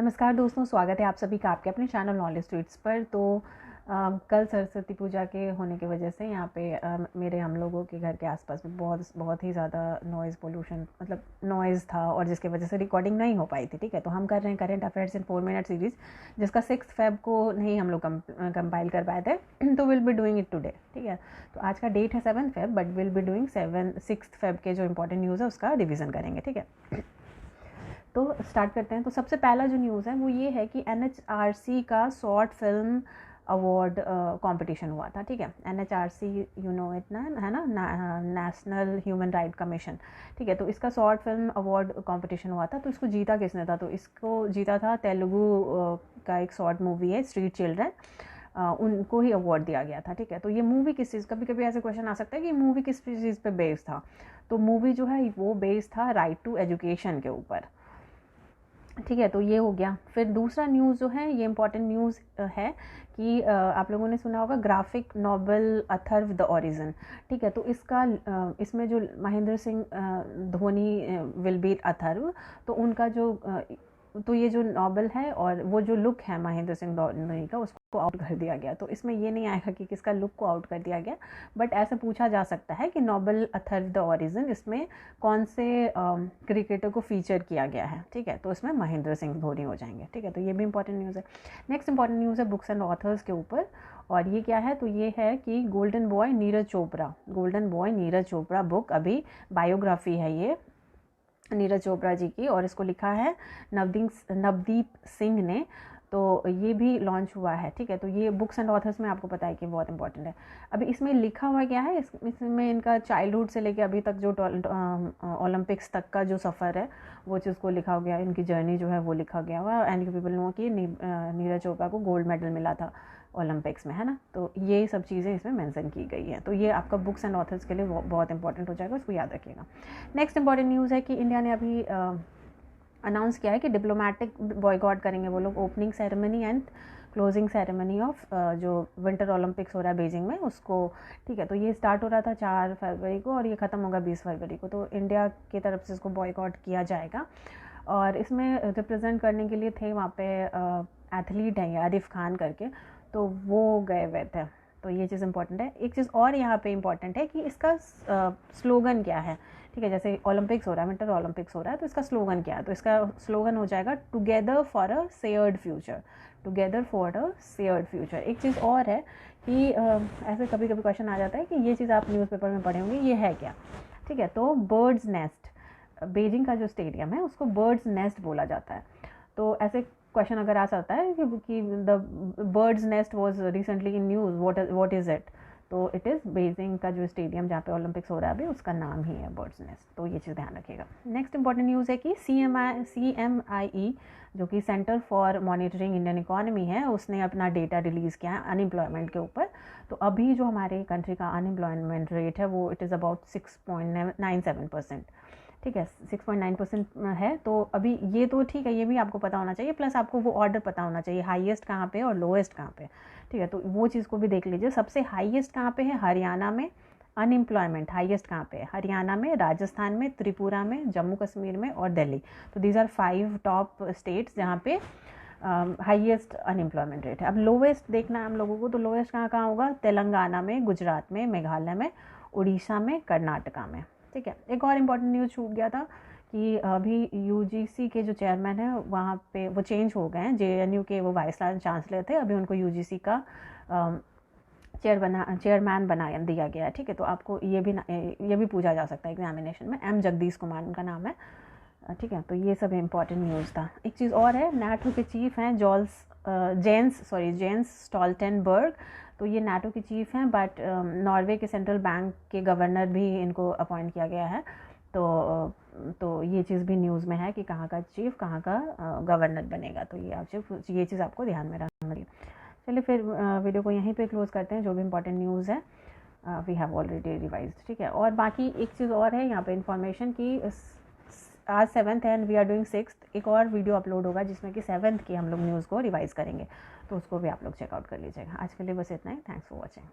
नमस्कार दोस्तों, स्वागत है आप सभी का आपके अपने चैनल नॉलेज ट्वीट्स पर। तो कल सरस्वती पूजा के होने की वजह से यहाँ पे हम लोगों के घर के आसपास में बहुत ही ज़्यादा नॉइज़ पोल्यूशन मतलब नॉइज़ था, और जिसकी वजह से रिकॉर्डिंग नहीं हो पाई थी। ठीक है, तो हम कर रहे हैं current affairs in 4 minute series, जिसका 6 फेब को नहीं हम लोग कंपाइल कर पाए थे, तो will be doing it today. ठीक है, तो आज का डेट है 7 Feb, but will be doing 6 Feb के जो इंपॉर्टेंट न्यूज़ है उसका रिविज़न करेंगे। ठीक है, तो स्टार्ट करते हैं। तो सबसे पहला जो न्यूज़ है वो ये है कि NHRC का शॉर्ट फिल्म अवार्ड कंपटीशन हुआ था। ठीक है, NHRC यू नो इट ना, है ना, नेशनल ह्यूमन राइट कमीशन। ठीक है, तो इसका शॉर्ट फिल्म अवार्ड कंपटीशन हुआ था। तो इसको जीता किसने था? तो इसको जीता था तेलुगु का एक शॉर्ट मूवी है स्ट्रीट चिल्ड्रन, उनको ही अवार्ड दिया गया था। ठीक है, तो ये मूवी किस चीज़, कभी कभी ऐसे क्वेश्चन आ सकता है कि मूवी किस चीज़ पे बेस्ड था। तो मूवी जो है वो बेस्ड था राइट टू एजुकेशन के ऊपर। ठीक है, तो ये हो गया। फिर दूसरा न्यूज़ जो है ये इम्पॉर्टेंट न्यूज़ है कि आप लोगों ने सुना होगा graphic novel Atharva the origin. ठीक है, तो इसमें जो महेंद्र सिंह धोनी विल बी अथर्व, तो उनका जो तो ये जो नॉवेल है और वो जो लुक है महेंद्र सिंह धोनी का, उसको आउट कर दिया गया। तो इसमें ये नहीं आएगा कि किसका लुक को आउट कर दिया गया, बट ऐसा पूछा जा सकता है कि नॉवेल अथर्व द ओरिजिन इसमें कौन से क्रिकेटर को फीचर किया गया है। ठीक है, तो इसमें महेंद्र सिंह धोनी हो जाएंगे। ठीक है, तो ये भी इंपॉर्टेंट न्यूज़ है। नेक्स्ट इंपॉर्टेंट न्यूज़ है बुक्स एंड ऑथर्स के ऊपर, और ये क्या है? तो ये है कि golden boy Neeraj Chopra book, अभी बायोग्राफी है ये नीरज चोपड़ा जी की, और इसको लिखा है नवदीप सिंह ने। तो ये भी लॉन्च हुआ है। ठीक है, तो ये बुक्स एंड ऑथर्स में आपको पता है कि बहुत इंपॉर्टेंट है। अभी इसमें लिखा हुआ क्या है, इसमें इनका चाइल्डहुड से लेके अभी तक जो ओलंपिक्स तक का जो सफ़र है वो चीज़ को लिखा गया, इनकी जर्नी जो है वो लिखा गया हुआ। एंड यू पीपल नो कि नीरज चोपड़ा को गोल्ड मेडल मिला था ओलंपिक्स में, है ना। तो ये सब चीज़ें इसमें मेंशन की गई हैं। तो ये आपका बुक्स एंड ऑथर्स के लिए बहुत इंपॉर्टेंट हो जाएगा, उसको याद रखिएगा। नेक्स्ट इंपॉर्टेंट न्यूज़ है कि इंडिया ने अभी अनाउंस किया है कि डिप्लोमेटिक बॉयकॉट करेंगे वो लोग opening ceremony and closing ceremony of जो विंटर ओलंपिक्स हो रहा है बीजिंग में, उसको। ठीक है, तो ये स्टार्ट हो रहा था 4 फरवरी को और ये ख़त्म होगा 20 फरवरी को। तो इंडिया की तरफ से इसको बॉयकॉट किया जाएगा, और इसमें रिप्रेजेंट करने के लिए थे वहाँ पे एथलीट हैं आरिफ खान करके, तो वो गए हुए थे। तो ये चीज़ इंपॉर्टेंट है। एक चीज़ और यहाँ पे इंपॉर्टेंट है कि इसका स्लोगन क्या है। ठीक है, जैसे ओलंपिक्स हो रहा है, विंटर ओलंपिक्स हो रहा है, तो इसका स्लोगन क्या है? तो इसका स्लोगन हो जाएगा together for a shared future. Together for a shared future. एक चीज़ और है कि ऐसे कभी कभी क्वेश्चन आ जाता है कि ये चीज़ आप न्यूज़पेपर में पढ़े होंगे, ये है क्या? ठीक है, तो बर्ड्स नेस्ट, बीजिंग का जो स्टेडियम है उसको बर्ड्स नेस्ट बोला जाता है। तो ऐसे क्वेश्चन अगर आ सकता है कि the birds nest was recently in news, what is it? तो इट इज़ बीजिंग का जो स्टेडियम जहाँ पे ओलंपिक्स हो रहा है अभी, उसका नाम ही है बर्ड्स नेस्ट। तो ये चीज़ ध्यान रखिएगा। नेक्स्ट इंपॉर्टेंट न्यूज़ है कि CMIE जो कि centre for monitoring Indian economy है, उसने अपना डेटा रिलीज़ किया है अनएम्प्लॉयमेंट के ऊपर। तो अभी जो हमारे कंट्री का अनएम्प्लॉयमेंट रेट है वो इट इज़ अबाउट 6.97%। ठीक है, 6.9% है। तो अभी ये तो ठीक है, ये भी आपको पता होना चाहिए, प्लस आपको वो ऑर्डर पता होना चाहिए हाईएस्ट कहाँ पे और लोएस्ट कहाँ पे। ठीक है, तो वो चीज़ को भी देख लीजिए। सबसे हाईएस्ट कहाँ पे है? हरियाणा में। अनएम्प्लॉयमेंट हाईएस्ट कहाँ पे है? हरियाणा में, राजस्थान में, त्रिपुरा में, जम्मू कश्मीर में और दिल्ली। तो दीज आर 5 टॉप स्टेट्स जहाँ पे हाईएस्ट अनएम्प्लॉयमेंट रेट है। अब लोवेस्ट देखना है हम लोगों को, तो लोवेस्ट कहाँ कहाँ होगा? तेलंगाना में, गुजरात में, मेघालय में, उड़ीसा में, कर्नाटका में। ठीक है, एक और इम्पॉर्टेंट न्यूज़ छूट गया था कि अभी UGC के जो चेयरमैन हैं वहाँ पे वो चेंज हो गए हैं। JNU के वो वाइस चांसलर थे, अभी उनको UGC का चेयरमैन बना दिया गया है। ठीक है, तो आपको ये भी पूछा जा सकता है एग्जामिनेशन में। M जगदीश कुमार उनका नाम है। ठीक है, तो ये सब इम्पॉर्टेंट न्यूज़ था। एक चीज़ और है, नाटो के चीफ हैं जेंस स्टोल्टेनबर्ग। तो ये नाटो की चीफ हैं, बट नॉर्वे के सेंट्रल बैंक के गवर्नर भी इनको अपॉइंट किया गया है। तो ये चीज़ भी न्यूज़ में है कि कहाँ का चीफ कहाँ का गवर्नर बनेगा। तो ये चीज़ आपको ध्यान में रखना है। चलिए फिर वीडियो को यहीं पे क्लोज़ करते हैं। जो भी इंपॉर्टेंट न्यूज़ है वी हैव ऑलरेडी रिवाइज्ड। ठीक है, और बाकी एक चीज़ और है यहाँ पे इन्फॉर्मेशन की आज 7th है and we are doing 6th। एक और वीडियो अपलोड होगा जिसमें कि 7th की हम लोग न्यूज़ को रिवाइज़ करेंगे, तो उसको भी आप लोग चेकआउट कर लीजिएगा। आज के लिए बस इतना ही। Thanks for watching.